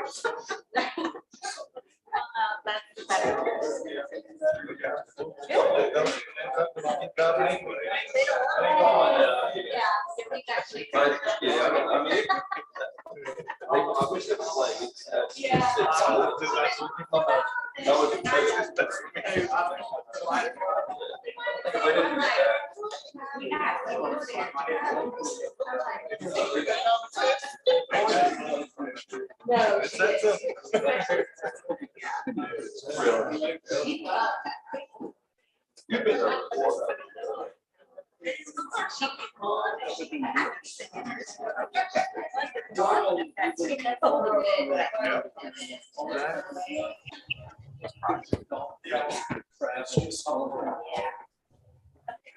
That's better. I wish it was like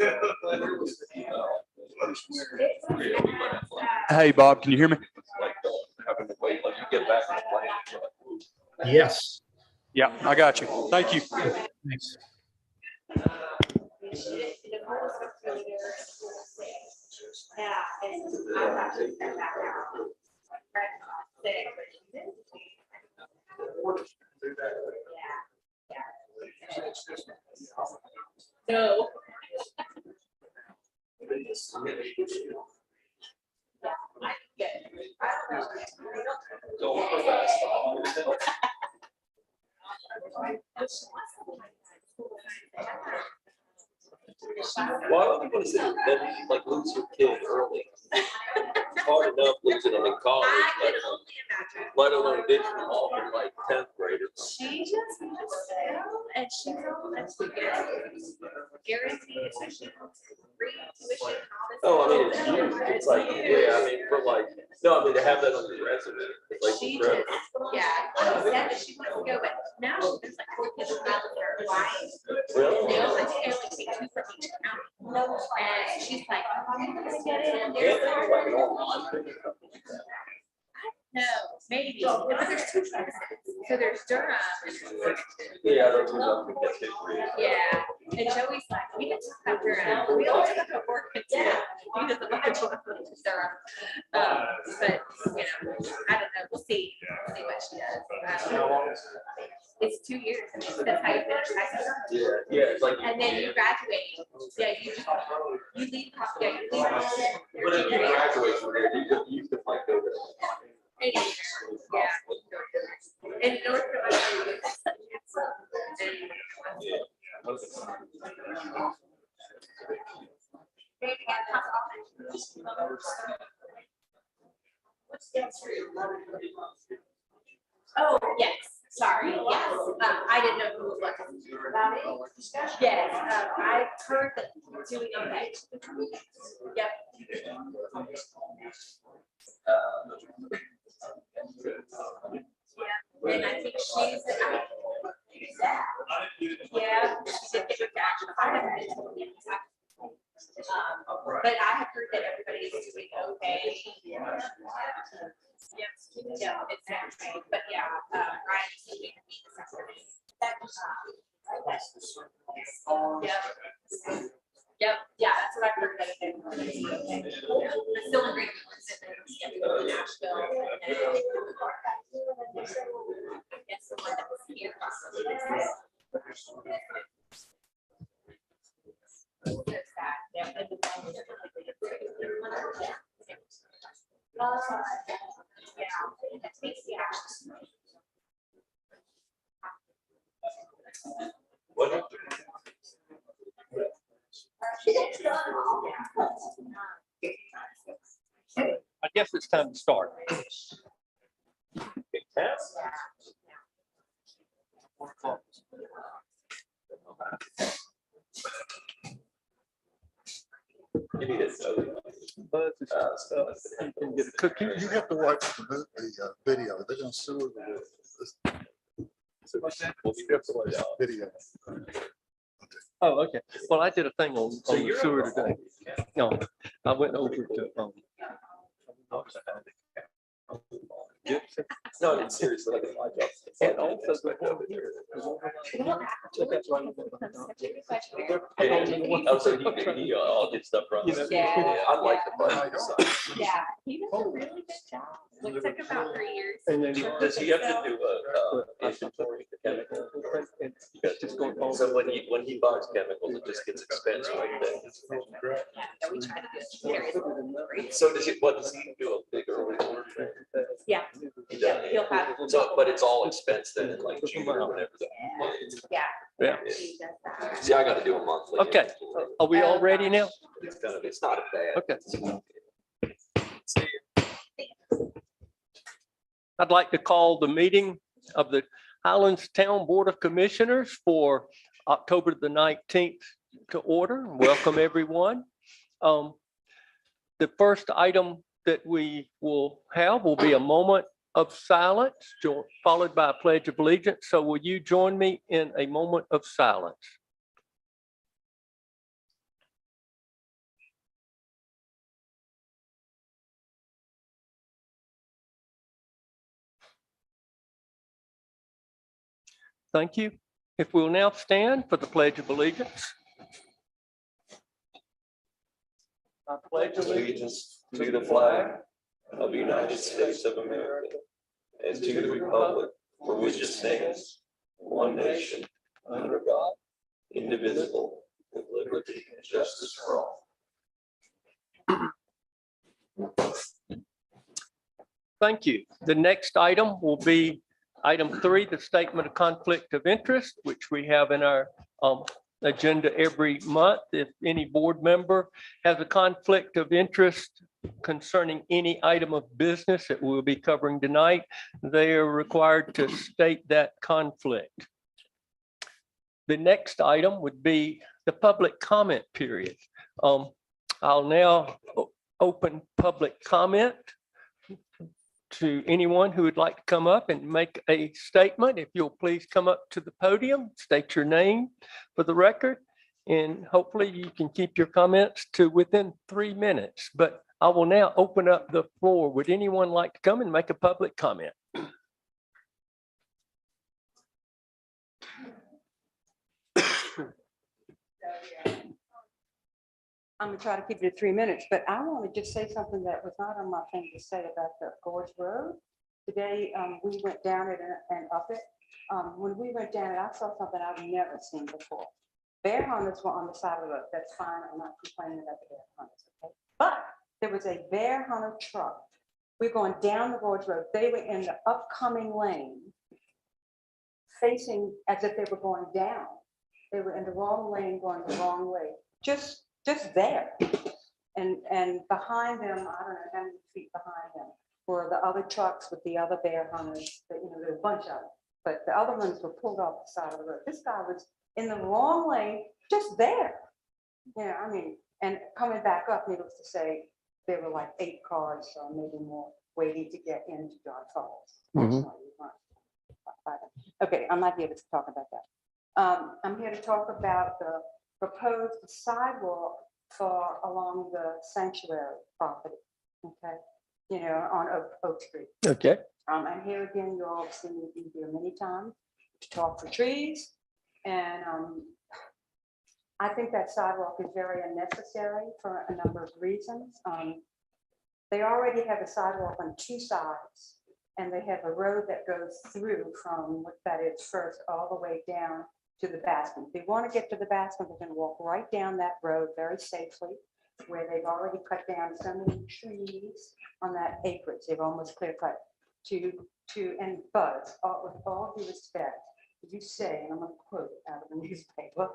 No. Hey, Bob, can you hear me? having to wait like you get back. Yes. Yeah, I got you. Thank you. Thanks. No. Why would you want to say that you like lose your kid early? It's hard enough losing them in college, I can only imagine. let alone ditching them off in like 10th graders. She just and she's all and she gets guaranteed tuition, free tuition, Oh, all I mean, this. it's huge. It's like, yeah, I mean, for like, no, I mean, to have that on your resume, it's like She incredible. just, yeah, she said that she wants to go, but now there's like 4 kids around her life. Really? No, I think I only take 2 from each county. And she's like, I'm gonna get in. Yeah, it's like an online thing. No, maybe, but there's 2 choices. So there's Durham. Yeah, those are the best history. Yeah, and Joey's like, we can talk about Durham. We all talk about Oregon too. He doesn't like Durham. But, you know, I don't know. We'll see. We'll see what she does. It's 2 years. I mean, that's how you finish high school. Yeah, yeah, it's like. And then you graduate. Yeah, you leave. Yeah, you leave. But if you graduate from there, you could like go there. Anywhere. Yeah. In North Carolina. Oh, yes, sorry, yes, I didn't know who it was. Yes, I heard that doing okay. Yep. Yeah, and I think she's, yeah, she did get her back. I haven't been to the yet. But I have heard that everybody is doing okay. Yes, yeah, exactly, but yeah, Ryan's doing me this afternoon. Yep, yeah, that's what I've heard. That it's okay. Yeah, but still in Greenville, in Nashville. Yes, the one that was here. Yeah. It takes the action. What? I guess it's time to start. You need a soda. But it's you can get a cookie. You have to watch the video. They're gonna sue the video. Oh, okay. Well, I did a thing on the sewer today. No, I went over to Gibson. No, I'm serious, like a fly job. And also the Aspect of it. That's right. I was like, I'll get stuff from. Yeah. I like the budget side. Yeah, he does a really good job. It took about 3 years. And then Does he have to do a inventory of chemicals? just going on. So when he buys chemicals, it just gets expensed right there. Yeah, we try to do it. So does he do a big early order? Yeah, He yeah, does. he'll have. So, but it's all expensed then in like June or whatever. Yeah. Yeah. He does that. See, I gotta do a monthly. Okay, are we all ready now? It's not a bad. Okay. I'd like to call the meeting of the Highlands Town Board of Commissioners for October the 19th to order. Welcome, everyone. The first item that we will have will be a moment of silence, followed by a pledge of allegiance. So will you join me in a moment of silence? Thank you. If we'll now stand for the Pledge of Allegiance. I pledge Allegiance to the flag of the United States of America and to the republic for which it stands, one nation, under God, indivisible, with liberty and justice for all. Thank you. The next item will be item 3, the statement of conflict of interest, which we have in our agenda every month. If any board member has a conflict of interest concerning any item of business that we'll be covering tonight, they are required to state that conflict. The next item would be the public comment period. I'll now open public comment to anyone who would like to come up and make a statement. If you'll please come up to the podium, state your name for the record, and hopefully you can keep your comments to within 3 minutes. But I will now open up the floor. Would anyone like to come and make a public comment? I'm gonna try to keep it at 3 minutes, but I want to just say something that was not on my thing to say about the Gorge Road. Today, we went down it and up it. When we went down it, I saw something I've never seen before. Bear hunters were on the side of the road. That's fine. I'm not complaining about the bear hunters, okay? But there was a bear hunter truck. We're going down the Gorge Road. They were in the upcoming lane, facing as if they were going down. They were in the wrong lane, going the wrong way. Just there. And behind them, I don't know how many feet behind them, were the other trucks with the other bear hunters. That, you know, there were a bunch of them, but the other ones were pulled off the side of the road. This guy was in the wrong lane, just there. Yeah, I mean, and coming back up, needless to say, there were like 8 cars, or maybe more, waiting to get into John Falls. Okay, I'm not here to talk about that. I'm here to talk about the proposed sidewalk for along the sanctuary property. Okay, you know, on Oak Street. Okay. And here again, you all have seen me be here many times to talk for trees. And I think that sidewalk is very unnecessary for a number of reasons. They already have a sidewalk on 2 sides, and they have a road that goes through from what that is first all the way down to the basement. If they want to get to the basement, they're going to walk right down that road very safely, where they've already cut down so many trees on that acreage. They've almost clear cut and Buzz, with all due respect, you say, and I'm going to quote out of the newspaper.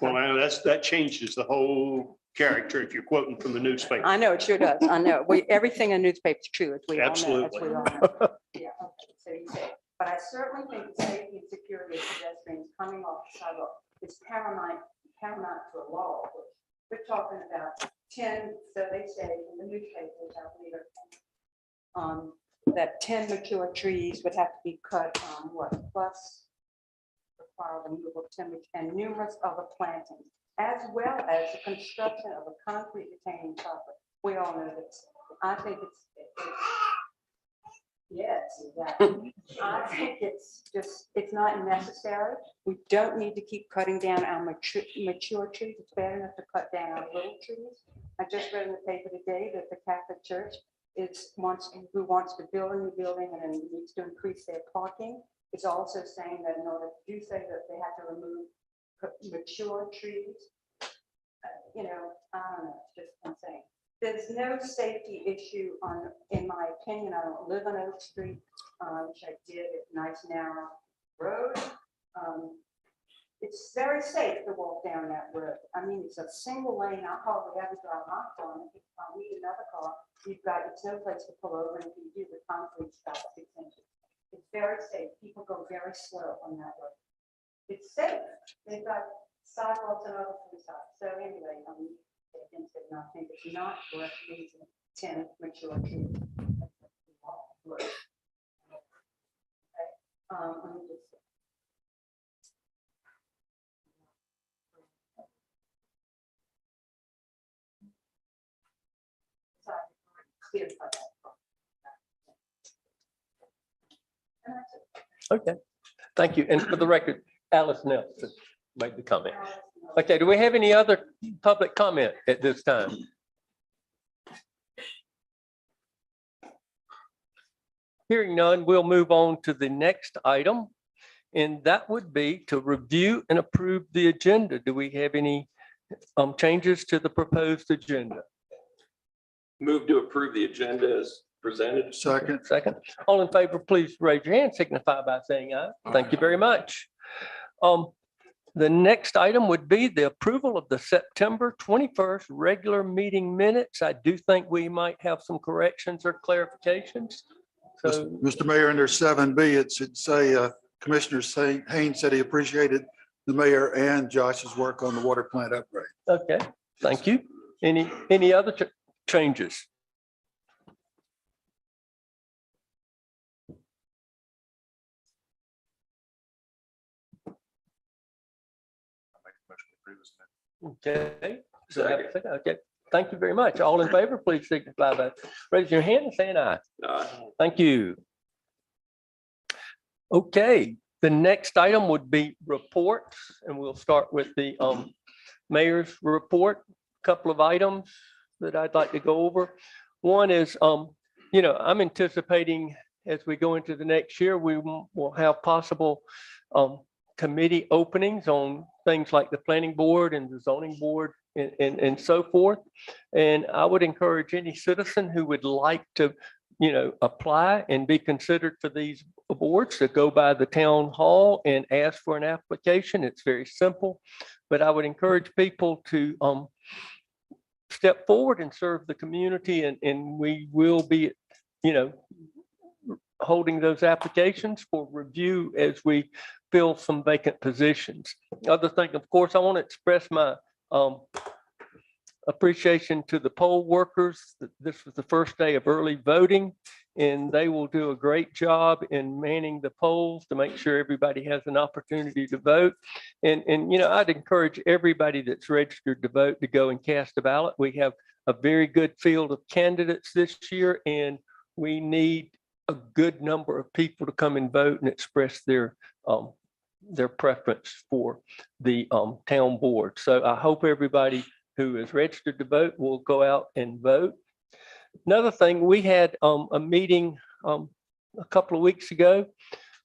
Well, that changes the whole character if you're quoting from the newspaper. I know, it sure does. I know. Everything in newspaper is true, as we all know. Absolutely. As we all know. Yeah, okay, so you say, but I certainly think the safety and security of pedestrians coming off the sidewalk is paramount to a law. We're talking about 10, so they say in the newspapers, I believe it, that 10 mature trees would have to be cut, plus require removal of timber and numerous other plantings, as well as the construction of a concrete retaining buffer. We all know this. I think Yes, exactly. I think it's not necessary. We don't need to keep cutting down our mature trees. It's bad enough to cut down our little trees. I just read in the paper today that the Catholic Church who wants to build a new building and then needs to increase their parking. It's also saying that in order to do so, that they have to remove mature trees. I don't know, it's just insane. There's no safety issue in my opinion. I don't live on Oak Street, which I did, it's nice narrow road. It's very safe to walk down that road. I mean, it's a single lane. I hardly ever drive my car. And if I need another car, it's no place to pull over. And if you do, the concrete's about 6 inches. It's very safe. People go very slow on that road. It's safe. They've got sidewalks on other sides. So anyway, against it, and I think it's not worth losing 10 mature trees. Okay. Let me just. Okay, thank you. And for the record, Alice Nelson made the comment. Okay, do we have any other public comment at this time? Hearing none, we'll move on to the next item, and that would be to review and approve the agenda. Do we have any changes to the proposed agenda? Move to approve the agenda as presented. Second. Second. All in favor, please raise your hand, signify by saying aye. Thank you very much. The next item would be the approval of the September 21st regular meeting minutes. I do think we might have some corrections or clarifications. So, Mr. Mayor, under 7B, it should say Commissioner Haynes said he appreciated the mayor and Josh's work on the water plant upgrade. okay, thank you. Any other changes? Okay. Okay, thank you very much. All in favor, please signify by raising your hand and saying aye. Thank you. Okay, the next item would be reports, and we'll start with the mayor's report. Couple of items that I'd like to go over. One is, I'm anticipating as we go into the next year, we will have possible committee openings on things like the planning board and the zoning board and so forth. And I would encourage any citizen who would like to, apply and be considered for these boards to go by the town hall and ask for an application. It's very simple, but I would encourage people to step forward and serve the community, and we will be, holding those applications for review as we fill some vacant positions. Other thing, of course, I want to express my appreciation to the poll workers. This was the first day of early voting, and they will do a great job in manning the polls to make sure everybody has an opportunity to vote. And I'd encourage everybody that's registered to vote to go and cast a ballot. We have a very good field of candidates this year, and we need a good number of people to come and vote and express their preference for the town board. So I hope everybody who is registered to vote will go out and vote. Another thing, we had a meeting a couple of weeks ago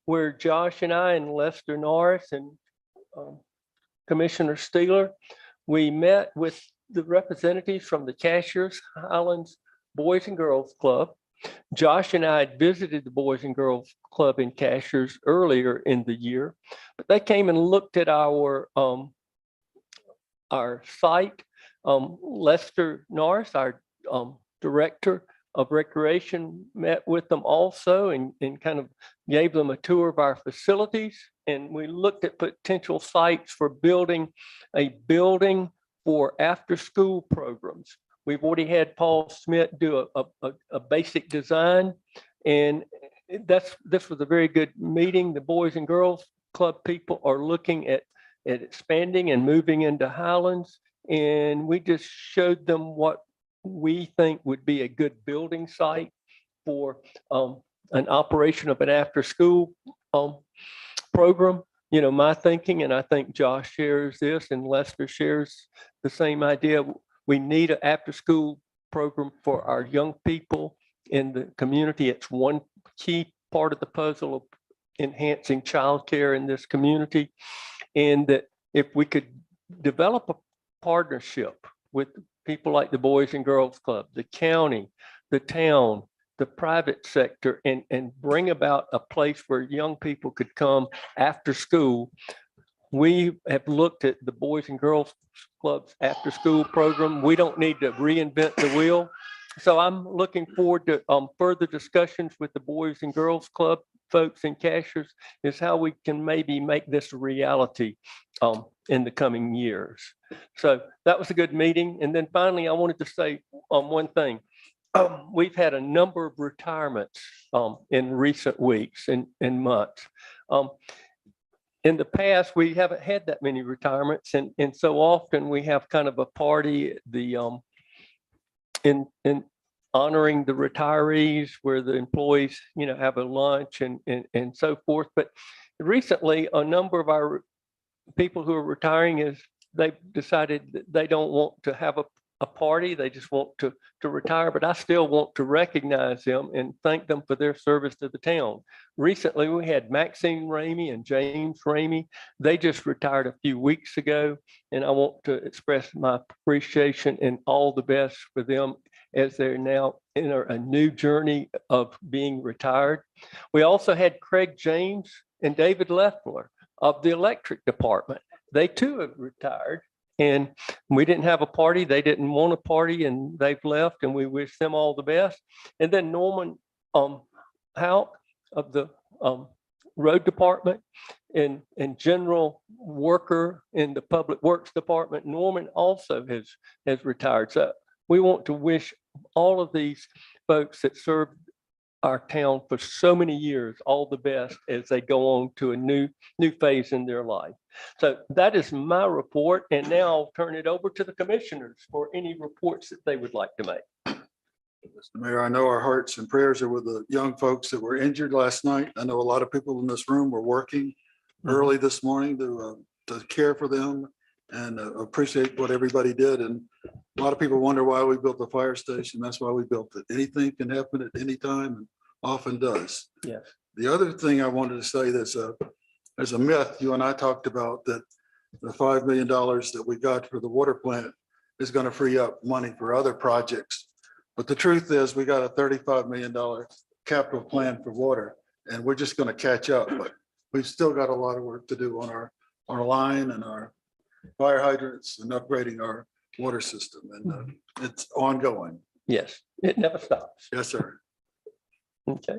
where Josh and I and Lester Norris and Commissioner Steeler, we met with the representatives from the Cashiers Highlands Boys and Girls Club. Josh and I had visited the Boys and Girls Club in Cashiers earlier in the year, but they came and looked at our site. Lester Norris, our director of recreation, met with them also and kind of gave them a tour of our facilities. And we looked at potential sites for building a building for after-school programs. We've already had Paul Smith do a basic design, and this was a very good meeting. The Boys and Girls Club people are looking at expanding and moving into Highlands, and we just showed them what we think would be a good building site for an operation of an after-school program. You know, my thinking, and I think Josh shares this and Lester shares the same idea. We need an after-school program for our young people in the community. It's one key part of the puzzle of enhancing childcare in this community. And that if we could develop a partnership with people like the Boys and Girls Club, the county, the town, the private sector, and bring about a place where young people could come after school. We have looked at the Boys and Girls Club's after school program. We don't need to reinvent the wheel. So I'm looking forward to further discussions with the Boys and Girls Club folks and cashiers, is how we can maybe make this a reality in the coming years. So that was a good meeting. And then finally, I wanted to say one thing. We've had a number of retirements in recent weeks and months. In the past, we haven't had that many retirements, and so often we have kind of a party, in honoring the retirees, where the employees, you know, have a lunch and so forth. But recently, a number of our people who are retiring they've decided that they don't want to have a party. They just want to retire, but I still want to recognize them and thank them for their service to the town. Recently, we had Maxine Ramey and James Ramey. They just retired a few weeks ago, and I want to express my appreciation and all the best for them as they're now in a new journey of being retired. We also had Craig James and David Leffler of the electric department. They too have retired. And we didn't have a party. They didn't want a party, and they've left, and we wish them all the best. And then Norman Houck of the road department and general worker in the public works department. Norman also has retired. So we want to wish all of these folks that served our town for so many years all the best as they go on to a new phase in their life. So that is my report, and now I'll turn it over to the commissioners for any reports that they would like to make. Mr. Mayor, I know our hearts and prayers are with the young folks that were injured last night. I know a lot of people in this room were working early this morning to care for them, and appreciate what everybody did. And a lot of people wonder why we built the fire station. That's why we built it. Anything can happen at any time, and often does. Yes. The other thing I wanted to say, there's a myth you and I talked about, that the $5 million that we got for the water plant is going to free up money for other projects. But the truth is, we got a $35 million capital plan for water, and we're just going to catch up. But we've still got a lot of work to do on our line and our fire hydrants and upgrading our water system. And it's ongoing. Yes, it never stops. Yes, sir. Okay.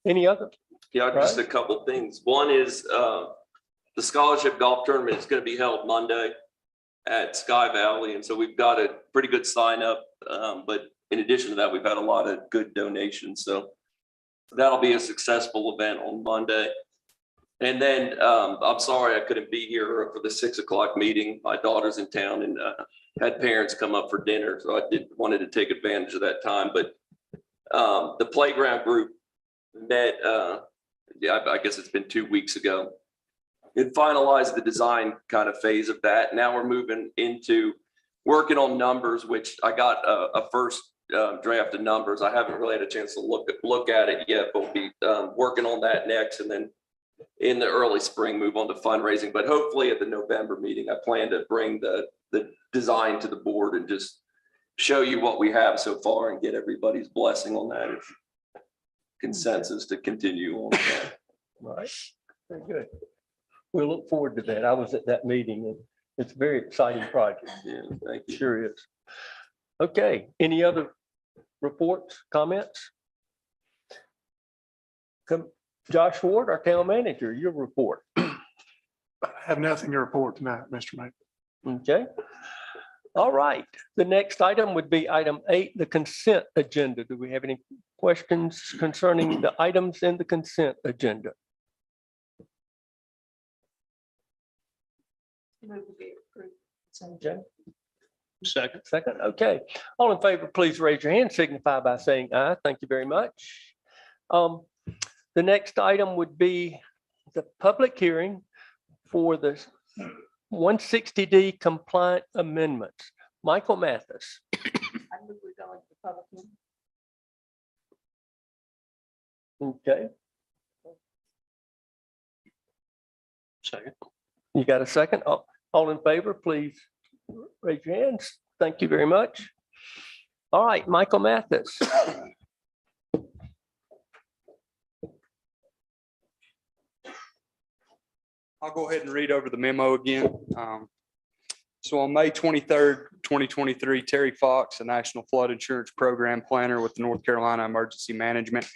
Any other? Yeah, just a couple things. One is the scholarship golf tournament is going to be held Monday at Sky Valley. And so we've got a pretty good sign up. But in addition to that, we've had a lot of good donations. So that'll be a successful event on Monday. And then I'm sorry I couldn't be here for the 6 o'clock meeting. My daughter's in town and had parents come up for dinner. So I wanted to take advantage of that time. But the playground group met, I guess it's been 2 weeks ago. It finalized the design kind of phase of that. Now we're moving into working on numbers, which I got a first draft of numbers. I haven't really had a chance to look at it yet, but we'll be working on that next. And then in the early spring, move on to fundraising. But hopefully at the November meeting, I plan to bring the design to the board and just show you what we have so far and get everybody's blessing on that. If consensus to continue on that. All right, very good. We'll look forward to that. I was at that meeting, and it's a very exciting project. Yeah, thank you. Sure is. Okay, any other reports, comments? Josh Ward, our town manager, your report. I have nothing to report tonight, Mr. Mayor. Okay. All right. The next item would be item 8, the consent agenda. Do we have any questions concerning the items in the consent agenda? Okay. Second. Okay. All in favor, please raise your hand. Signify by saying aye. Thank you very much. The next item would be the public hearing for the 160D compliant amendments. Michael Mathis. I move we go into the public hearing. Okay, Second. you got a second? All in favor, please raise your hands. Thank you very much. All right, Michael Mathis. I'll go ahead and read over the memo again. So on May 23rd, 2023, Terry Fox, a National Flood Insurance Program Planner with the North Carolina Emergency Management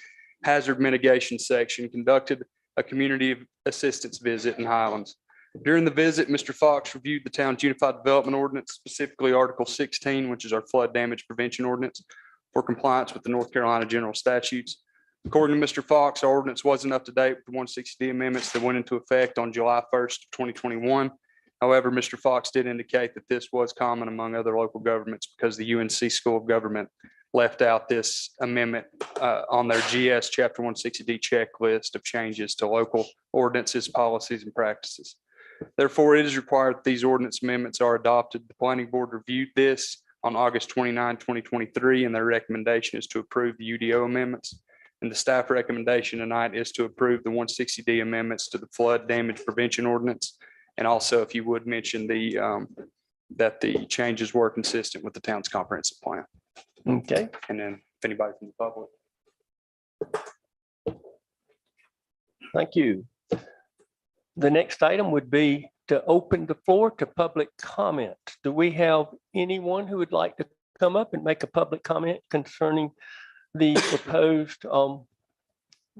Hazard Mitigation Section, conducted a community assistance visit in Highlands. During the visit, Mr. Fox reviewed the town's Unified Development Ordinance, specifically Article 16, which is our flood damage prevention ordinance, for compliance with the North Carolina General Statutes. According to Mr. Fox, our ordinance wasn't up to date with the 160D amendments that went into effect on July 1st, 2021. However, Mr. Fox did indicate that this was common among other local governments because the UNC School of Government left out this amendment on their GS Chapter 160D checklist of changes to local ordinances, policies, and practices. Therefore, it is required that these ordinance amendments are adopted. The planning board reviewed this on August 29, 2023, and their recommendation is to approve the UDO amendments. And the staff recommendation tonight is to approve the 160D amendments to the flood damage prevention ordinance. And also, if you would mention that the changes were consistent with the town's comprehensive plan. Okay, And then if anybody from the public. thank you. The next item would be to open the floor to public comment. Do we have anyone who would like to come up and make a public comment concerning the proposed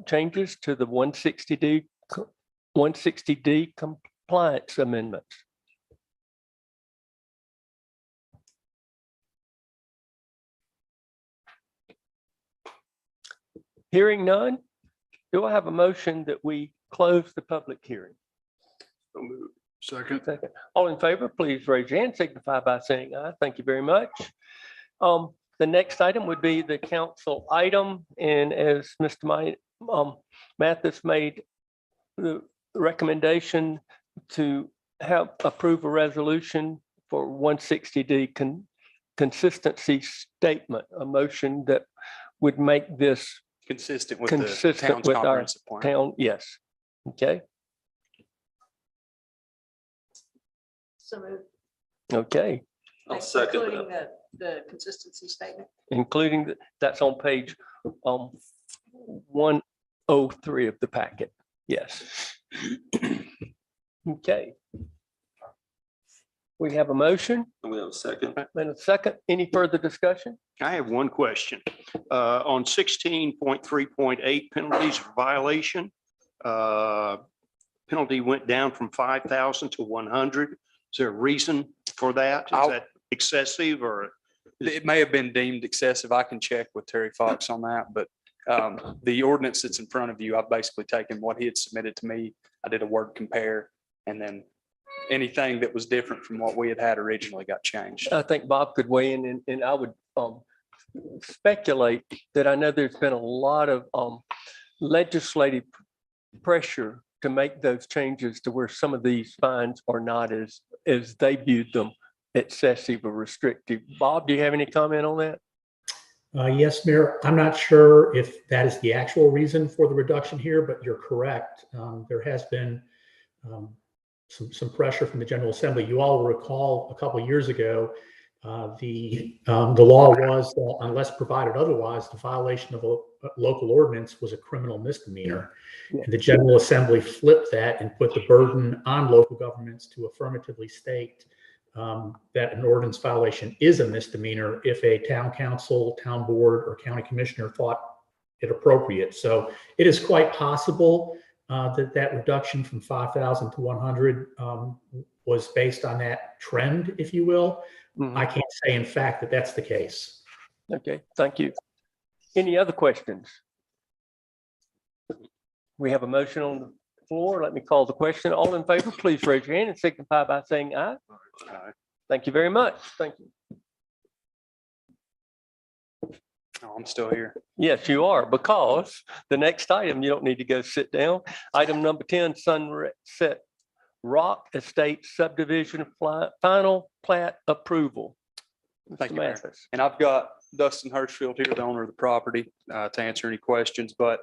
changes to the 160D compliance amendments? Hearing none, do I have a motion that we close the public hearing? Second. Second. All in favor, please raise your hand, signify by saying aye. Thank you very much. The next item would be the council item, and as Mr. Mathis made the recommendation to approve a resolution for 160D consistency statement, a motion that would make this Consistent with the consistent town's with our comprehensive plan. town, yes. Okay, So moved. okay, I'll second Including that. the consistency statement. including that's on page 103 of the packet. Yes. Okay. We have a motion We have a second. and a second. Any further discussion? I have one question. On 16.3.8 penalties for violation, penalty went down from 5,000 to 100. Is there a reason for that? Is that excessive or? It may have been deemed excessive. I can check with Terry Fox on that, but the ordinance that's in front of you, I've basically taken what he had submitted to me. I did a word compare, and then anything that was different from what we had originally got changed. I think Bob could weigh in, and I would speculate that I know there's been a lot of legislative pressure to make those changes to where some of these fines are not as they viewed them excessive or restrictive. Bob, do you have any comment on that? Yes, Mayor. I'm not sure if that is the actual reason for the reduction here, but you're correct. There has been some pressure from the General Assembly. You all will recall a couple of years ago, the law was that unless provided otherwise, the violation of a local ordinance was a criminal misdemeanor. Yeah. And the General Assembly flipped that and put the burden on local governments to affirmatively state that an ordinance violation is a misdemeanor if a town council, town board, or county commissioner thought it appropriate. So it is quite possible that reduction from 5,000 to 100 was based on that trend, if you will. Mhm. I can't say in fact that that's the case. Okay, thank you. Any other questions? We have a motion on the floor. Let me call the question. All in favor, please raise your hand and signify by saying aye. Thank you very much. Thank you. Oh, I'm still here. Yes, you are, because the next item, you don't need to go sit down. Item number 10, Sunset Rock Estate subdivision final plat approval. Thank Mr. you, Mayor. Mathis. And I've got Dustin Hirschfield here, the owner of the property, to answer any questions. But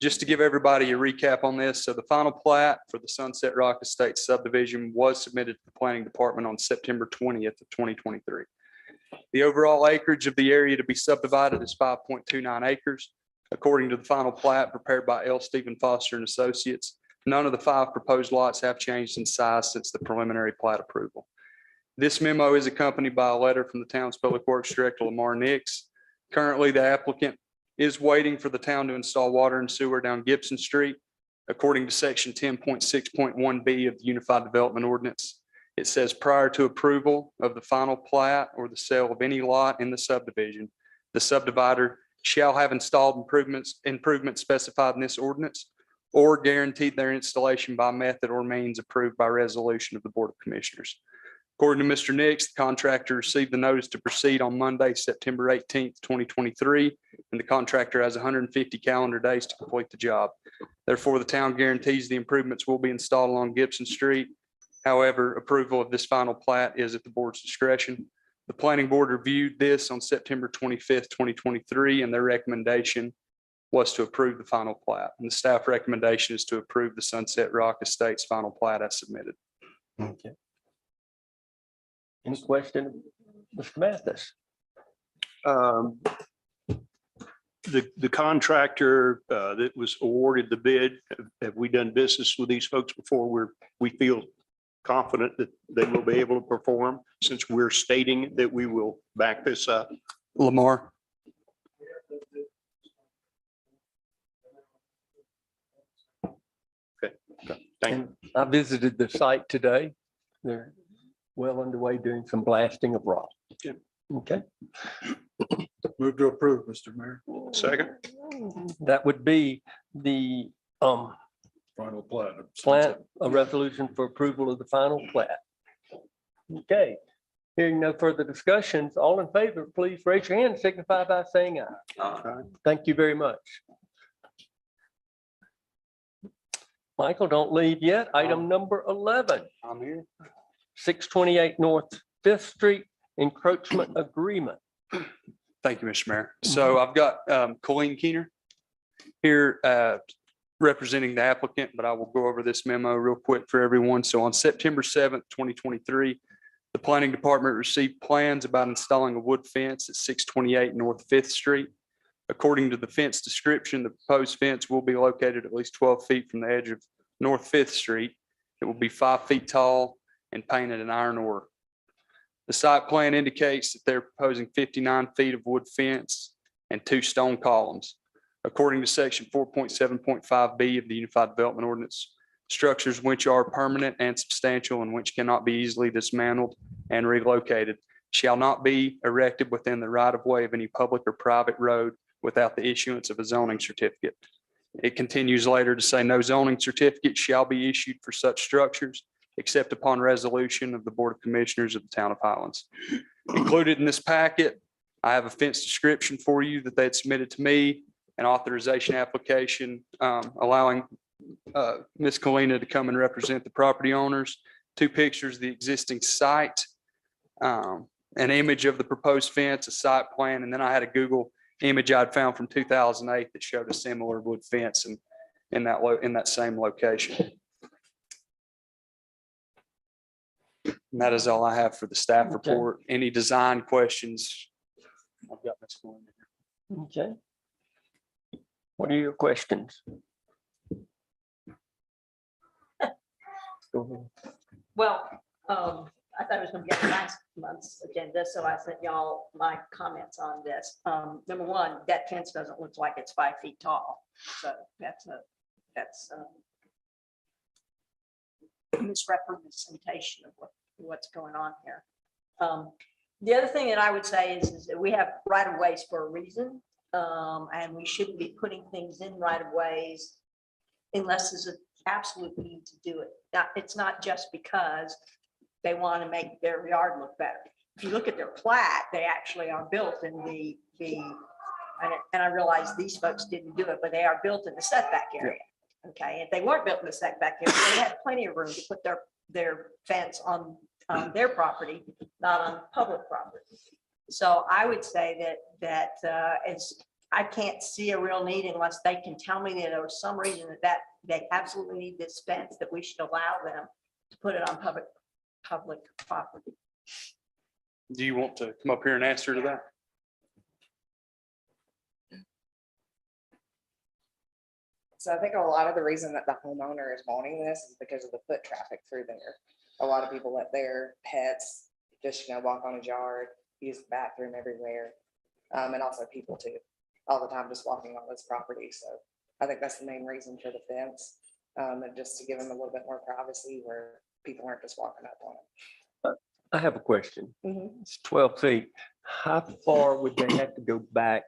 just to give everybody a recap on this, so the final plat for the Sunset Rock Estates subdivision was submitted to the planning department on September 20th of 2023. The overall acreage of the area to be subdivided is 5.29 acres. According to the final plat prepared by L. Stephen Foster and Associates, none of the 5 proposed lots have changed in size since the preliminary plat approval. This memo is accompanied by a letter from the town's Public Works Director, Lamar Nix. Currently, the applicant is waiting for the town to install water and sewer down Gibson Street. According to section 10.6.1B of the Unified Development Ordinance, it says prior to approval of the final plat or the sale of any lot in the subdivision, the subdivider shall have installed improvements specified in this ordinance or guaranteed their installation by method or means approved by resolution of the Board of Commissioners. According to Mr. Nix, the contractor received the notice to proceed on Monday, September 18th, 2023, and the contractor has 150 calendar days to complete the job. Therefore, the town guarantees the improvements will be installed along Gibson Street. However, approval of this final plat is at the board's discretion. The planning board reviewed this on September 25th, 2023, and their recommendation was to approve the final plat. And the staff recommendation is to approve the Sunset Rock Estates final plat as submitted. Okay. Any question, Mr. Mathis? The contractor that was awarded the bid, have we done business with these folks before? We feel confident that they will be able to perform since we're stating that we will back this up. Lamar. Thank you. And I visited the site today. They're well underway doing some blasting of rock. Yeah. Okay, Move to approve, Mr. Mayor. Second. that would be the Final plat. plat, a resolution for approval of the final plat. Okay, hearing no further discussions, all in favor, please raise your hand and signify by saying aye. Thank you very much. Michael, don't leave yet. Item number 11, I'm here. 628 North Fifth Street encroachment agreement. Thank you, Mr. Mayor. So I've got Colleen Keener here representing the applicant, but I will go over this memo real quick for everyone. So on September 7th, 2023, the planning department received plans about installing a wood fence at 628 North Fifth Street. According to the fence description, the proposed fence will be located at least 12 feet from the edge of North Fifth Street. It will be 5 feet tall and painted in iron ore. The site plan indicates that they're proposing 59 feet of wood fence and 2 stone columns. According to section 4.7.5B of the Unified Development Ordinance, structures which are permanent and substantial and which cannot be easily dismantled and relocated shall not be erected within the right of way of any public or private road without the issuance of a zoning certificate. It continues later to say no zoning certificate shall be issued for such structures except upon resolution of the Board of Commissioners of the town of Highlands. Included in this packet, I have a fence description for you that they had submitted to me, an authorization application allowing Ms. Kalina to come and represent the property owners, 2 pictures of the existing site, an image of the proposed fence, a site plan, and then I had a Google image I'd found from 2008 that showed a similar wood fence in that same location. And that is all I have for the staff report. Any design questions? I've got Ms. Kalina. Okay. What are your questions? Go ahead. Well, I thought it was gonna be on last month's agenda, so I sent y'all my comments on this. Number one, that fence doesn't look like it's 5 feet tall, so that's a misrepresentation of what's going on here. The other thing that I would say is that we have right of ways for a reason, and we shouldn't be putting things in right of ways unless there's an absolute need to do it. Now, it's not just because they want to make their yard look better. If you look at their plat, they actually are built in the and I realize these folks didn't do it, but they are built in the setback area. Okay, if they weren't built in the setback area, they had plenty of room to put their fence on their property, not on public property. So I would say that it's, I can't see a real need unless they can tell me that there was some reason that they absolutely need this fence, that we should allow them to put it on public property. Do you want to come up here and answer to that? So I think a lot of the reason that the homeowner is wanting this is because of the foot traffic through there. A lot of people let their pets just, walk on his yard, use the bathroom everywhere. And also people too, all the time just walking on this property. So I think that's the main reason for the fence. And just to give them a little bit more privacy where people aren't just walking up on it. I have a question. Mhm. It's 12 feet. How far would they have to go back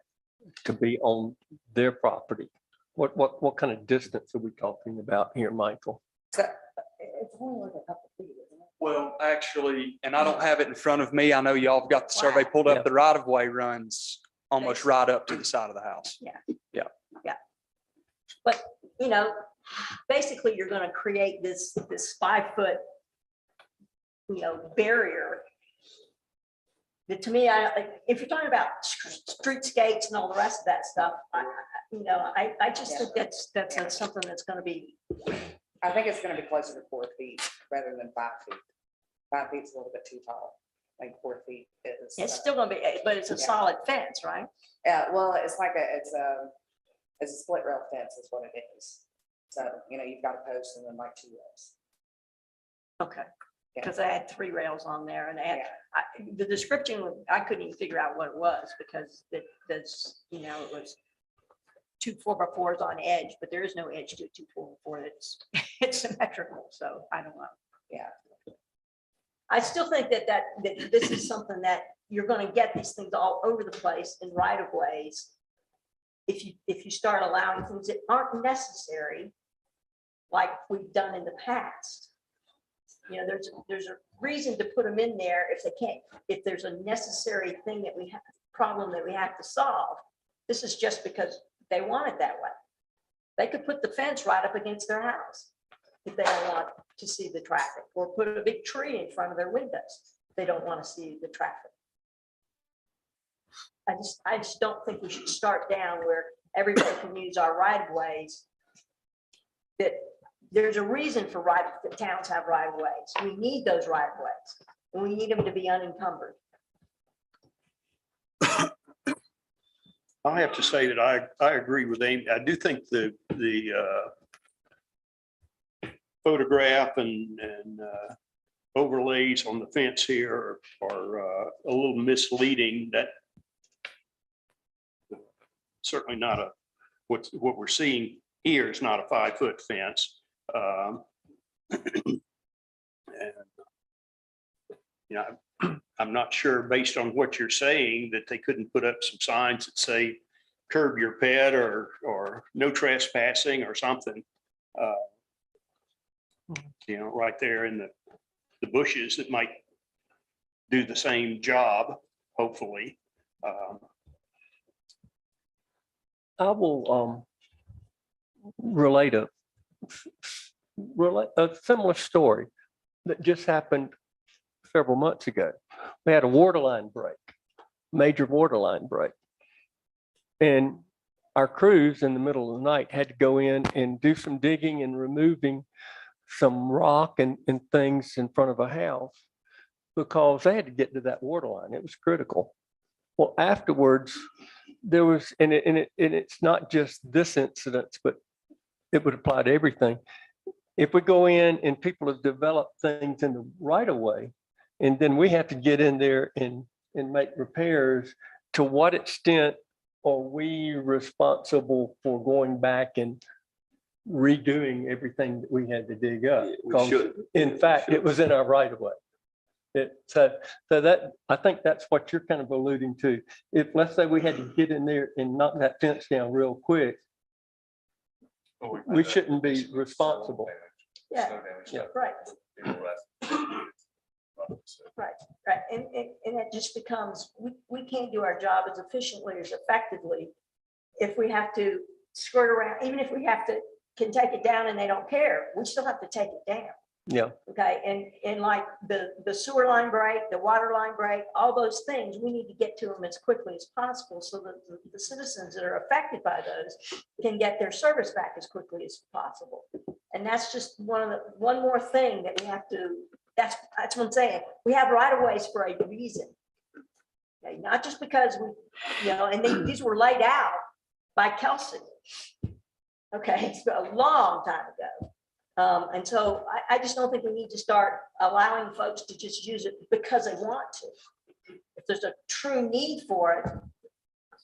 to be on their property? What kind of distance are we talking about here, Michael? So it's only like a couple feet, isn't it? Well, actually, and I don't have it in front of me. I know y'all have got the survey pulled Yeah. up. The right of way runs almost right up to the side of the house. But, basically you're gonna create this 5 foot, barrier. That to me, if you're talking about streetscapes and all the rest of that stuff, I just think that's something that's gonna be. I think it's gonna be closer to 4 feet rather than 5 feet. 5 feet's a little bit too tall. Like 4 feet is. It's still gonna be, but it's a Yeah. solid fence, right? Yeah, well, it's like it's a split rail fence is what it is. So, you've got a post and then like 2 rails. Okay. Yeah. Because I had 3 rails on there and they had, Yeah. the description, I couldn't even figure out what it was because that's, it was 2 4x4s on edge, but there is no edge to a 2 4x4. It's symmetrical. So I don't know. Yeah. I still think that this is something that you're going to get these things all over the place in right of ways. If you start allowing things that aren't necessary, like we've done in the past. There's a reason to put them in there if there's a necessary thing problem that we have to solve. This is just because they want it that way. They could put the fence right up against their house if they don't want to see the traffic, or put a big tree in front of their windows. They don't want to see the traffic. I just don't think we should start down where everybody can use our right of ways. That there's a reason for the towns have right of ways. We need those right of ways, and we need them to be unencumbered. I have to say that I agree with Amy. I do think the photograph and overlays on the fence here are a little misleading. That certainly not what we're seeing here is not a 5-foot fence. And, I'm not sure, based on what you're saying, that they couldn't put up some signs that say curb your pet or no trespassing or something. Right there in the bushes that might do the same job, hopefully. I will relate a similar story that just happened several months ago. We had a water line break, major water line break. And our crews in the middle of the night had to go in and do some digging and removing some rock and things in front of a house because they had to get to that water line. It was critical. Well, afterwards, there was, and it's not just this incident, but it would apply to everything. If we go in and people have developed things in the right of way, and then we have to get in there and make repairs, to what extent are we responsible for going back and redoing everything that we had to dig up? Yeah, we 'Cause should. in fact, it was in our right of way. So that, I think that's what you're kind of alluding to. If, let's say we had to get in there and knock that fence down real quick, we shouldn't be responsible. Yeah, right. Right. And it just becomes, we can't do our job as efficiently, as effectively if we have to skirt around, even if we have to, can take it down and they don't care, we still have to take it down. Yeah. Okay, and like the sewer line break, the water line break, all those things, we need to get to them as quickly as possible so that the citizens that are affected by those can get their service back as quickly as possible. And that's just one more thing that we have to, that's what I'm saying. We have right of ways for a reason. Okay, not just because we, and these were laid out by Kelsey. Okay, it's a long time ago. And so I just don't think we need to start allowing folks to just use it because they want to. If there's a true need for it,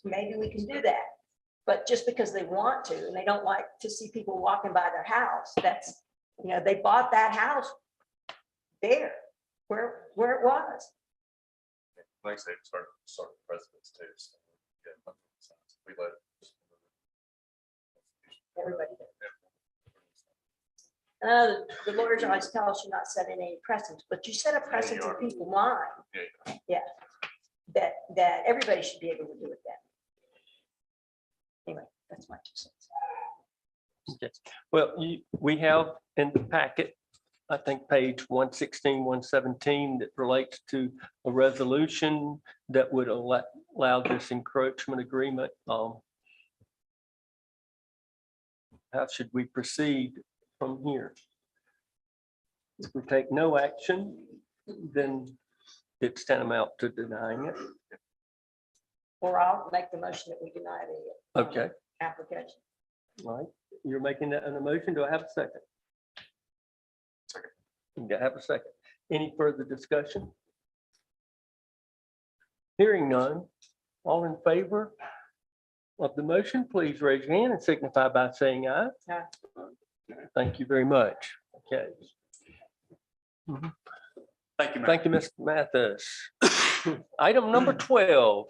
maybe we can do that. But just because they want to, and they don't like to see people walking by their house, that's, they bought that house there, where it was. Like I say, start presidents too. So, yeah, we let Everybody did. The lawyers always tell us you're not setting any precedents, but you set a precedent in people's mind. Yeah, that everybody should be able to do it then. Anyway, that's my 2 cents. Okay. Well, we have in the packet, I think page 116, 117, that relates to a resolution that would allow this encroachment agreement. How should we proceed from here? If we take no action, then it's tantamount to denying it. Or I'll make the motion that we deny the Okay, application. all right. You're making that an emotion. Do I have a second? Do I have a second? Any further discussion? Hearing none, all in favor of the motion, please raise your hand and signify by saying aye. Aye. Thank you very much. Okay. Thank you, Mayor. Thank you, Mr. Mathis. Item number 12,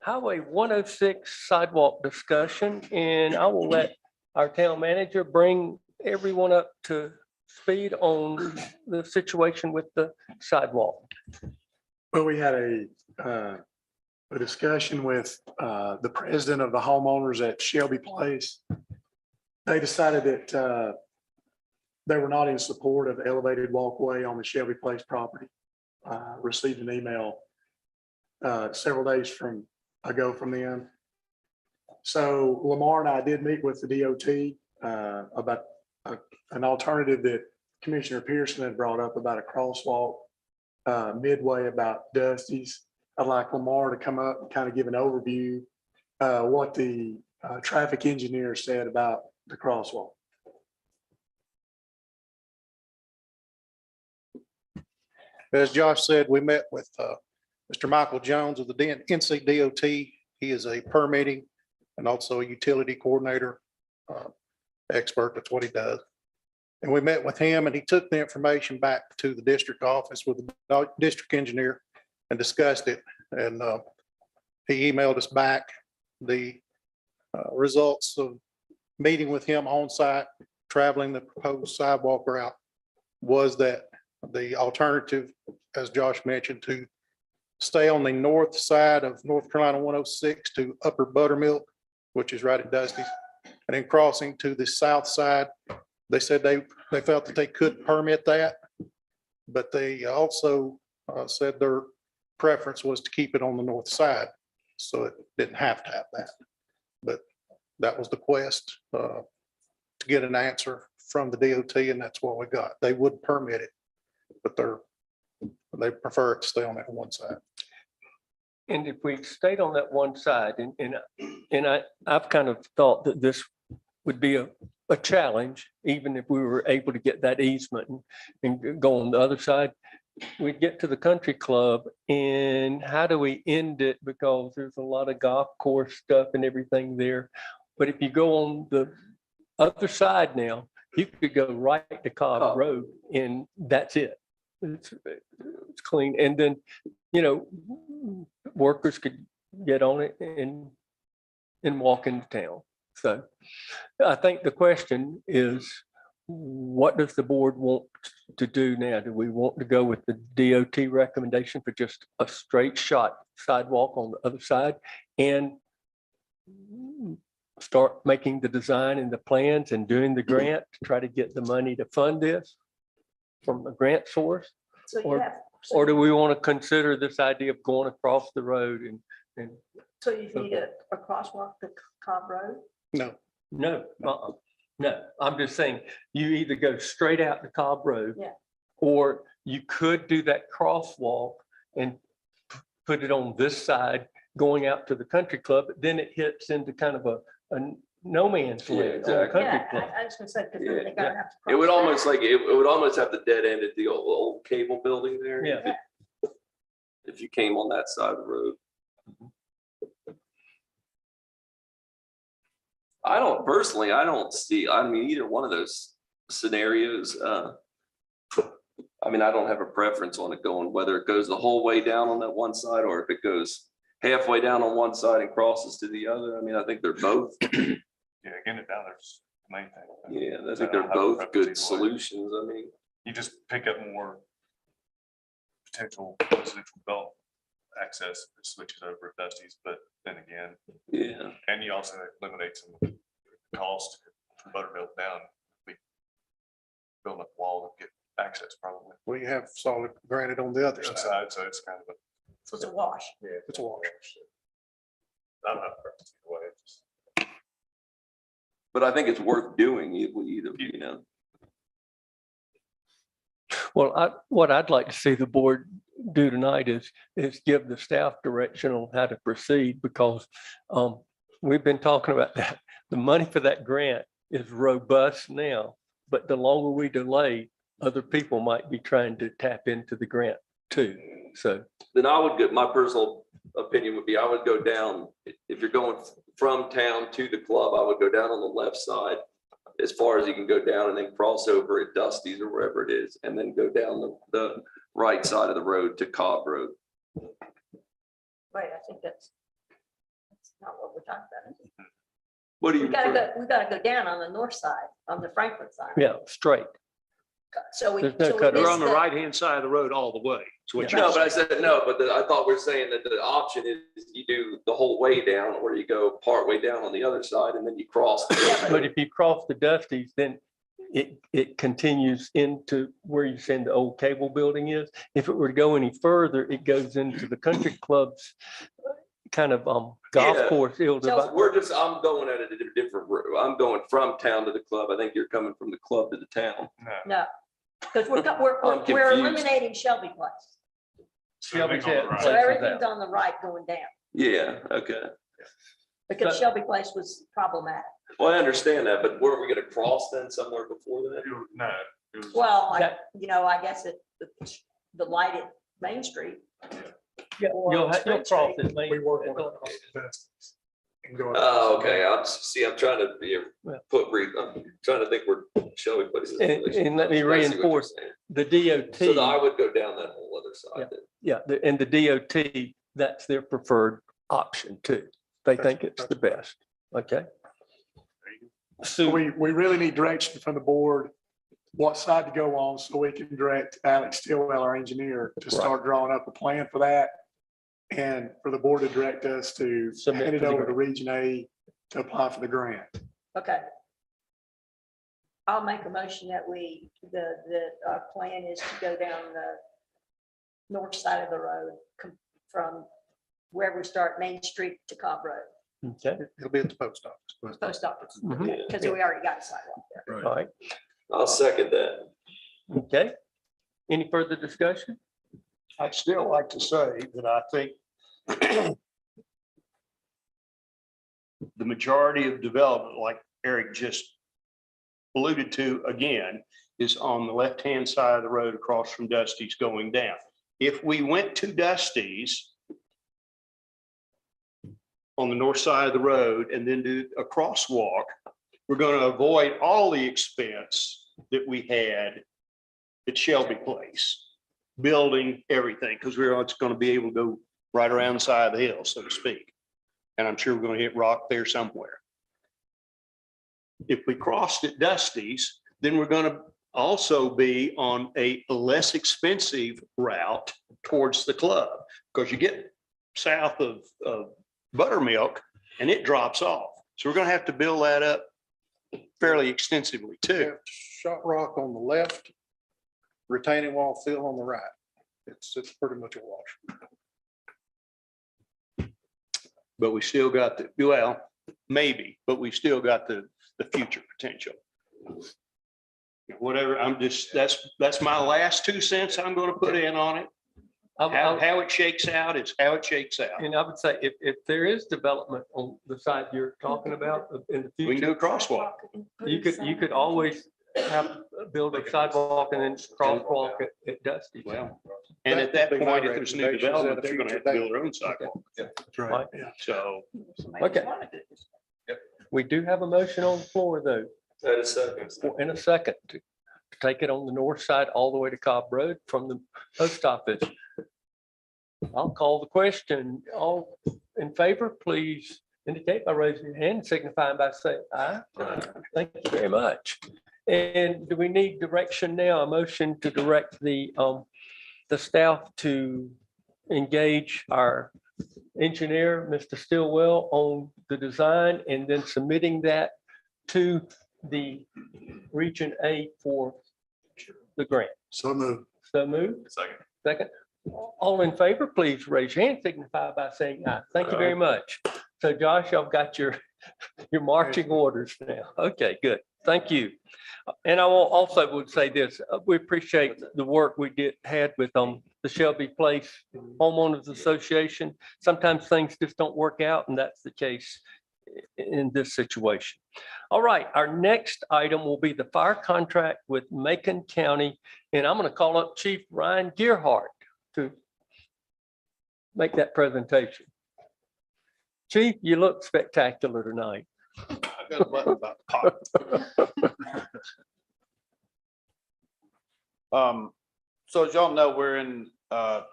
Highway 106 sidewalk discussion, and I will let our town manager bring everyone up to speed on the situation with the sidewalk. Well, we had a discussion with the president of the homeowners at Shelby Place. They decided that they were not in support of elevated walkway on the Shelby Place property. Received an email several days ago from them. So Lamar and I did meet with the DOT about an alternative that Commissioner Pearson had brought up about a crosswalk midway about Dusty's. I'd like Lamar to come up and kind of give an overview what the traffic engineer said about the crosswalk. As Josh said, we met with Mr. Michael Jones of the NC DOT. He is a permitting and also a utility coordinator expert. That's what he does. And we met with him and he took the information back to the district office with the district engineer and discussed it. And he emailed us back the results of meeting with him on site, traveling the proposed sidewalk route, was that the alternative, as Josh mentioned, to stay on the north side of North Carolina 106 to Upper Buttermilk, which is right at Dusty's, and then crossing to the south side. They said they felt that they could permit that, but they also said their preference was to keep it on the north side, so it didn't have to have that. But that was the quest to get an answer from the DOT, and that's what we got. They would permit it, but they prefer it to stay on that one side. And if we stayed on that one side, and I've kind of thought that this would be a challenge, even if we were able to get that easement and go on the other side, we'd get to the country club, and how do we end it? Because there's a lot of golf course stuff and everything there. But if you go on the other side now, you could go right to Cobb Road and that's it. It's clean. And then, workers could get on it and walk into town. So I think the question is, what does the board want to do now? Do we want to go with the DOT recommendation for just a straight shot sidewalk on the other side and start making the design and the plans and doing the grant to try to get the money to fund this from a grant source? So you Or- have, Or do we want to consider this idea of going across the road and so you need a crosswalk to Cobb Road? No, no, no, I'm just saying, you either go straight out to Cobb Road. Yeah. Or you could do that crosswalk and put it on this side going out to the country club, but then it hits into kind of a no man's Yeah, land on exactly. country Yeah, club. I was gonna say, because Yeah, they're gonna have to. It would cross almost that. like, it would almost have the dead end at the old cable building there. Yeah. If you came on that side of the road. I don't personally, I don't see, I mean, either one of those scenarios. I mean, I don't have a preference on it going, whether it goes the whole way down on that one side or if it goes halfway down on one side and crosses to the other. I mean, I think they're both, Yeah, getting it down there's the main thing. yeah, I think they're both good solutions. I mean, You just pick up more potential residential development access, if it switches over at Dusty's, but then again, yeah, and you also eliminate some cost from Buttermilk down. We build up a wall to get access probably. we have solid granted on the other Other side. side, so it's kind of a. So it's a wash. Yeah. It's a wash. I'm not perfect either way. It's just- but I think it's worth doing either, you know. Well, what I'd like to see the board do tonight is give the staff direction on how to proceed, because we've been talking about that. The money for that grant is robust now, but the longer we delay, other people might be trying to tap into the grant too. So, Then I would get, my personal opinion would be, I would go down, if you're going from town to the club, I would go down on the left side as far as you can go down and then cross over at Dusty's or wherever it is, and then go down the right side of the road to Cobb Road. Right, I think that's not what we're talking about. is it? What do you? We gotta go down on the north side, on the Franklin side. yeah, straight. So we. There's no so we cut. We're missed on the right-hand side of the road all the way. So what No, you're but I said no, but I thought we're saying that the option is you do the whole way down, or you go part way down on the other side and then you cross. But if you cross the Dusty's, then it continues into where you're saying the old cable building is. If it were to go any further, it goes into the country club's kind of golf Yeah. course. So I'm going at it a different route. I'm going from town to the club. I think you're coming from the club to the town. No, because we're I'm we're confused. eliminating Shelby Place. Shelby's Everything on the at- right. So Place is everything's out. on the right going down, Yeah, okay. because But- Shelby Place was problematic. Well, I understand that, but weren't we gonna cross then somewhere before that? No. It was- Well, That- I guess the light at Main Street. Yeah, or you'll Spring cross Street. it. We work on it. And go Oh, okay. I'm trying to be, Yeah. I'm trying to think where Shelby places. And let me reinforce, the So I DOT, would go down that whole other side then. yeah, and the DOT, that's their preferred option too. They think it's the best. Okay. So we really need direction from the board, what side to go on, so we can direct Alex Stillwell, our engineer, to start drawing up a plan for that. And for the board to direct us to Submit hand it for the over to grant. Region A to apply for the grant. Okay. I'll make a motion that our plan is to go down the north side of the road from where we start Main Street to Cobb Road, Okay, It'll be at the post office. post office, Mhm. because we already got a sidewalk there. all right, I'll second that. okay. Any further discussion? I'd still like to say that I think the majority of development, like Eric just alluded to again, is on the left-hand side of the road across from Dusty's going down. If we went to Dusty's on the north side of the road and then do a crosswalk, we're going to avoid all the expense that we had at Shelby Place, building everything, because we're going to be able to go right around the side of the hill, so to speak. And I'm sure we're going to hit rock there somewhere. If we crossed at Dusty's, then we're going to also be on a less expensive route towards the club, because you get south of Buttermilk and it drops off. So we're gonna have to build that up fairly extensively too. Shot rock on the left, retaining wall fill on the right. It's pretty much a wash. But we still got the, well, maybe, but we still got the future potential. Whatever, I'm just, that's my last 2 cents I'm gonna put in on it. How it shakes out is how it shakes out. And I would say if there is development on the side you're talking about in the We can do future, a crosswalk. you could always build a sidewalk and then crosswalk at Dusty. Well, and at that point, if there's new development, they're gonna have to build their own sidewalk. That's right. Yeah. So Okay. We do have a motion on the floor though, in a second to take it on the north side all the way to Cobb Road from the post office. I'll call the question. All in favor, please indicate by raising your hand, signifying by saying aye. Thank you very much. And do we need direction now? A motion to direct the staff to engage our engineer, Mr. Stillwell, on the design and then submitting that to the Region A for the grant. So moved. So moved. Second. All in favor, please raise your hand, signify by saying aye. Thank you very much. So Josh, I've got your marching orders now. Okay, good. Thank you. And I will also would say this, we appreciate the work we had with the Shelby Place Homeowners Association. Sometimes things just don't work out, and that's the case in this situation. All right, our next item will be the fire contract with Macon County, and I'm going to call up Chief Ryan Gearhart to make that presentation. Chief, you look spectacular tonight. I got a button about to pop. So as y'all know, we're in the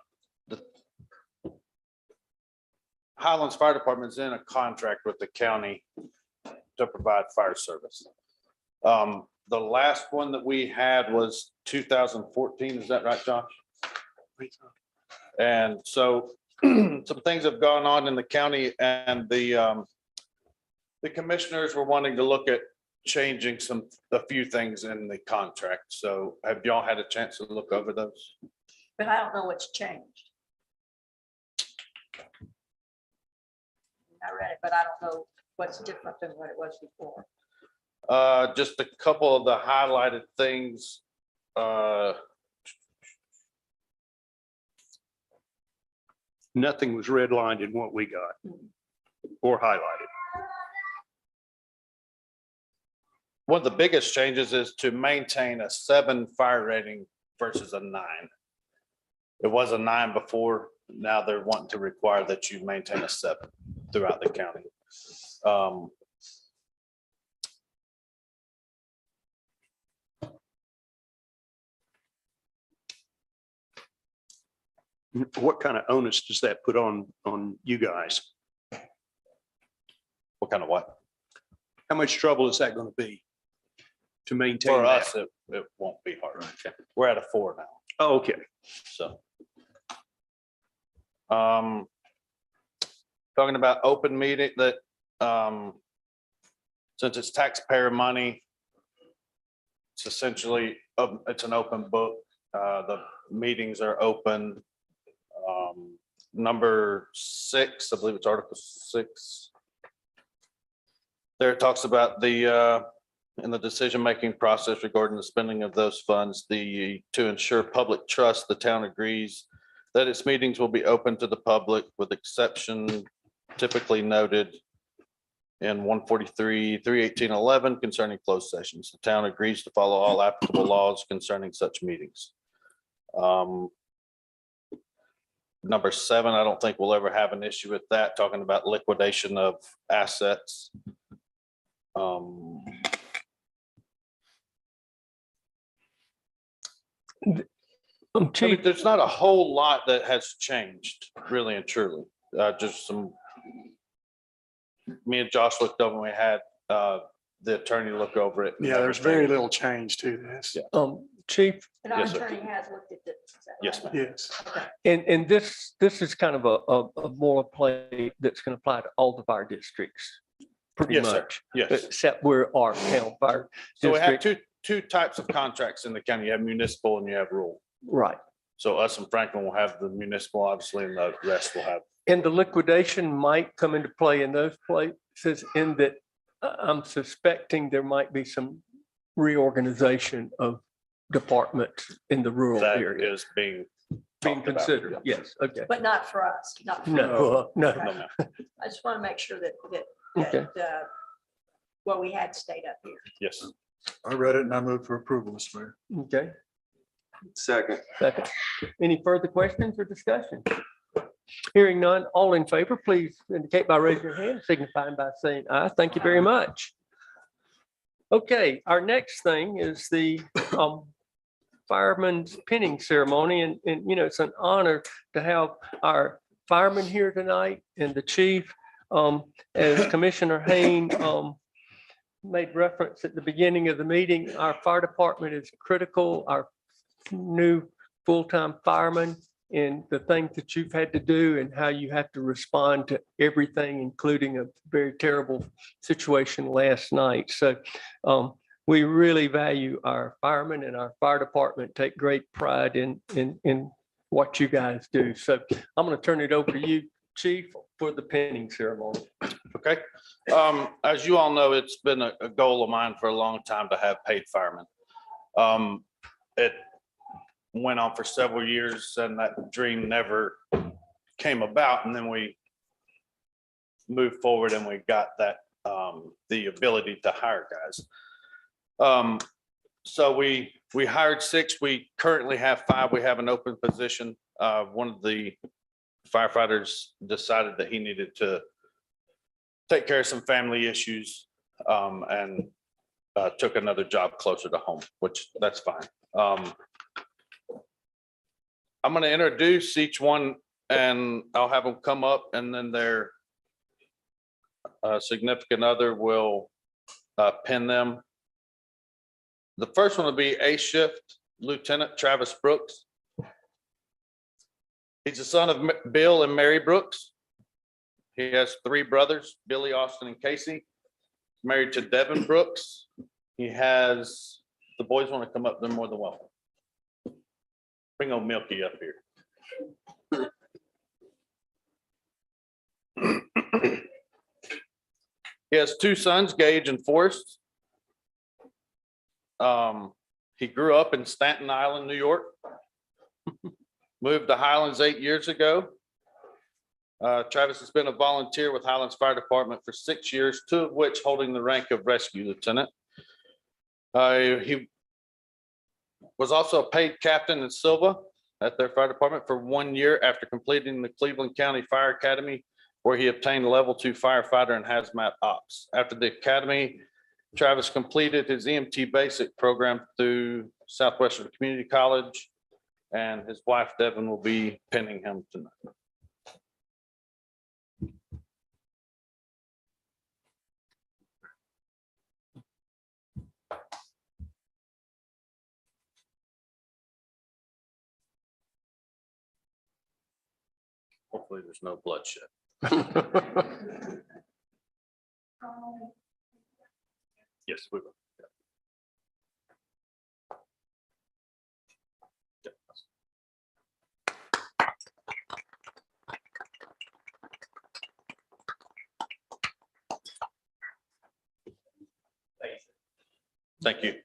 Highlands Fire Department's in a contract with the county to provide fire service. The last one that we had was 2014. Is that right, Josh? And so some things have gone on in the county, and the commissioners were wanting to look at changing a few things in the contract. So have y'all had a chance to look over those? But I don't know what's changed. I read it, but I don't know what's different than what it was before. Just a couple of the highlighted things. nothing was redlined in what we got or highlighted. One of the biggest changes is to maintain a 7 fire rating versus a 9. It was a 9 before. Now they're wanting to require that you maintain a 7 throughout the county. What kind of onus does that put on you guys? What kind of what? How much trouble is that going to be to maintain For that? us, it won't be hard. We're at a 4 now. Oh, okay. So. Talking about open meeting that, since it's taxpayer money, it's essentially, it's an open book. The meetings are open. Number 6, I believe it's Article 6. There it talks about the, in the decision-making process regarding the spending of those funds, to ensure public trust, the town agrees that its meetings will be open to the public with exception typically noted in 143, 31811 concerning closed sessions. The town agrees to follow all applicable laws concerning such meetings. Number 7, I don't think we'll ever have an issue with that, talking about liquidation of assets. Chief, There's not a whole lot that has changed, really and truly. Just some. Me and Josh looked over and we had the attorney look over it. Yeah, there's very little change to this. Yeah. Chief? And our Yes, sir. attorney has looked at this. Is that Yes, right? ma'am. Yes. And this is kind of a boilerplate that's going to apply to all the fire districts, pretty Yes, sir. much. Yes. Except we're our town fire So we have district. two types of contracts in the county. You have municipal and you have rural. Right. So us and Franklin will have the municipal, obviously, and the rest will have. And the liquidation might come into play in those places in that I'm suspecting there might be some reorganization of departments in the rural That area is being being talked about. considered. Yes, okay. But not for us, not. for us. No, no. No, ma'am. I just want to make sure that, Okay. what we had stayed up here. Yes. I read it and I moved for approval, Mr. Mayor. Okay. Second. Second. Any further questions or discussion? Hearing none, all in favor, please indicate by raising your hand, signifying by saying aye. Thank you very much. Okay, our next thing is the fireman's pinning ceremony. And, you know, it's an honor to have our firemen here tonight and the chief. As Commissioner Hayne made reference at the beginning of the meeting, our fire department is critical. Our new full-time firemen and the things that you've had to do and how you have to respond to everything, including a very terrible situation last night. So we really value our firemen, and our fire department take great pride in what you guys do. So I'm going to turn it over to you, Chief, for the pinning ceremony. Okay. As you all know, it's been a goal of mine for a long time to have paid firemen. It went on for several years and that dream never came about. And then we moved forward and we got that, the ability to hire guys. So we hired 6. We currently have 5. We have an open position. One of the firefighters decided that he needed to take care of some family issues and took another job closer to home, which that's fine. I'm going to introduce each one and I'll have them come up, and then their significant other will pin them. The first one will be A Shift Lieutenant Travis Brooks. He's the son of Bill and Mary Brooks. He has 3 brothers, Billy, Austin, and Casey. Married to Devin Brooks. He has, the boys want to come up, they're more than welcome. Bring old Milky up here. He has 2 sons, Gage and Forrest. He grew up in Staten Island, New York. Moved to Highlands 8 years ago. Travis has been a volunteer with Highlands Fire Department for 6 years, 2 of which holding the rank of rescue lieutenant. He was also a paid captain in Silva at their fire department for 1 year after completing the Cleveland County Fire Academy, where he obtained level 2 firefighter and hazmat ops. After the academy, Travis completed his EMT basic program through Southwestern Community College, and his wife Devin will be pinning him tonight. Hopefully there's no bloodshed. Yes, we will. Thank you.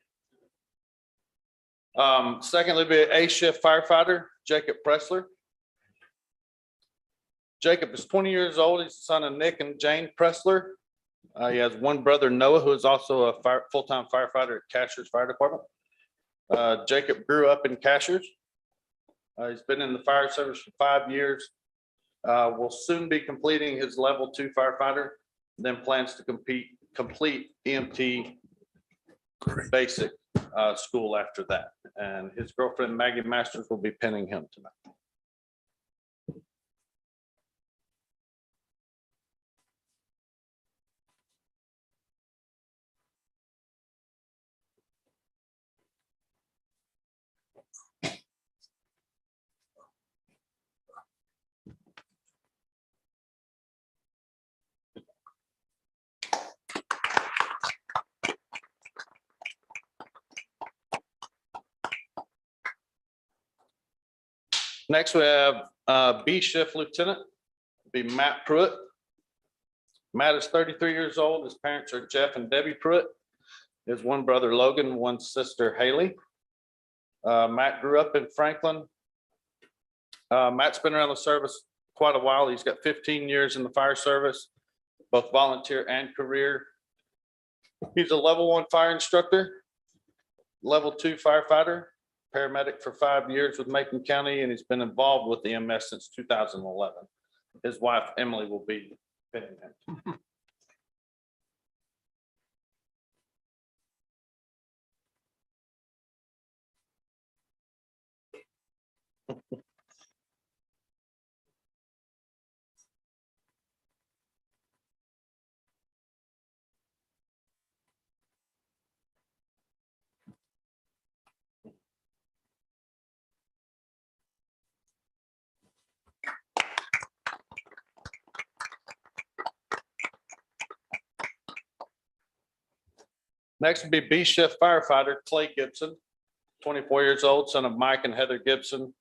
Secondly, be an A shift firefighter, Jacob Pressler. Jacob is 20 years old. He's the son of Nick and Jane Pressler. He has 1 brother, Noah, who is also a full-time firefighter at Cashiers Fire Department. Jacob grew up in Cashiers. He's been in the fire service for 5 years. Will soon be completing his level 2 firefighter, then plans to complete EMT basic school after that. And his girlfriend, Maggie Masters, will be pinning him tonight. Next, we have B Shift Lieutenant, be Matt Pruitt. Matt is 33 years old. His parents are Jeff and Debbie Pruitt. His one brother Logan, one sister Haley. Matt grew up in Franklin. Matt's been around the service quite a while. He's got 15 years in the fire service, both volunteer and career. He's a level 1 fire instructor, level 2 firefighter, paramedic for 5 years with Macon County, and he's been involved with EMS since 2011. His wife, Emily, will be fitting him. Next would be B Shift firefighter Clay Gibson, 24 years old, son of Mike and Heather Gibson.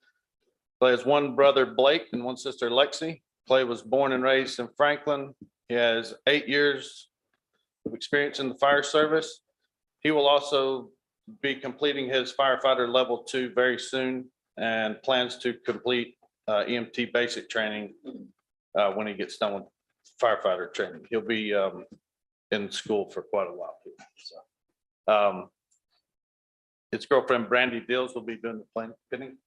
Clay has one brother Blake and one sister Lexi. Clay was born and raised in Franklin. He has 8 years of experience in the fire service. He will also be completing his firefighter level 2 very soon and plans to complete EMT basic training when he gets done with firefighter training. He'll be in school for quite a while. So, his girlfriend Brandy Dills will be doing the plane fitting.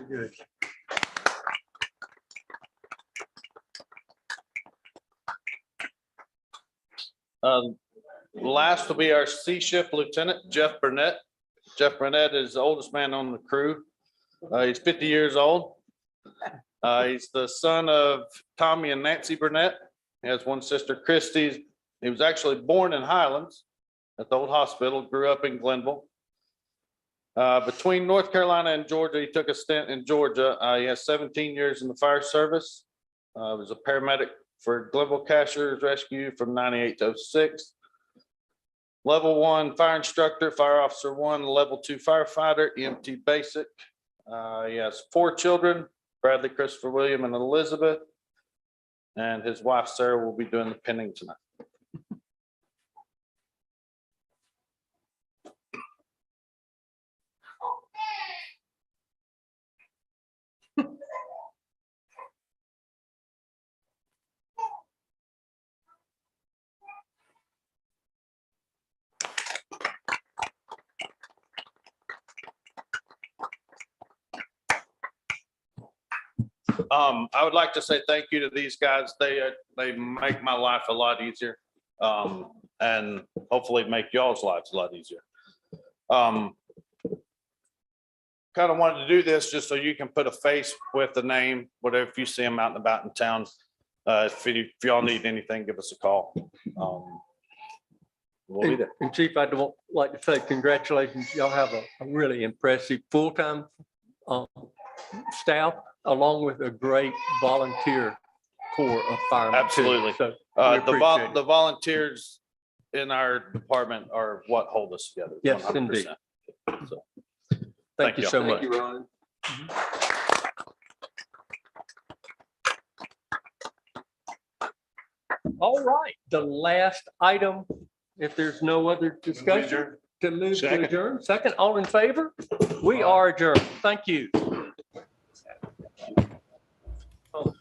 Good. Last will be our C Shift Lieutenant, Jeff Burnett. Jeff Burnett is the oldest man on the crew. He's 50 years old. He's the son of Tommy and Nancy Burnett. He has one sister, Christy. He was actually born in Highlands at the old hospital, grew up in Glenville. Between North Carolina and Georgia, he took a stint in Georgia. He has 17 years in the fire service. Was a paramedic for Glenville Cashers Rescue from 98 to 06. Level 1 fire instructor, fire officer 1, level 2 firefighter, EMT basic. He has 4 children, Bradley, Christopher, William, and Elizabeth. And his wife, Sarah, will be doing the pinning tonight. I would like to say thank you to these guys. They make my life a lot easier, and hopefully make y'all's lives a lot easier. Kind of wanted to do this just so you can put a face with the name, whatever, if you see them out and about in town. If y'all need anything, give us a call. We'll be there. And Chief, I'd like to say congratulations. Y'all have a really impressive full-time staff, along with a great volunteer corps of firemen. Absolutely. So we appreciate it. The volunteers in our department are what hold us together. Yes, 100%. indeed. So, thank you so much. Ron. All right, the last item, if there's no other discussion, to move to Second. adjourn. Second, all in favor? We are adjourned. Thank you. Oh.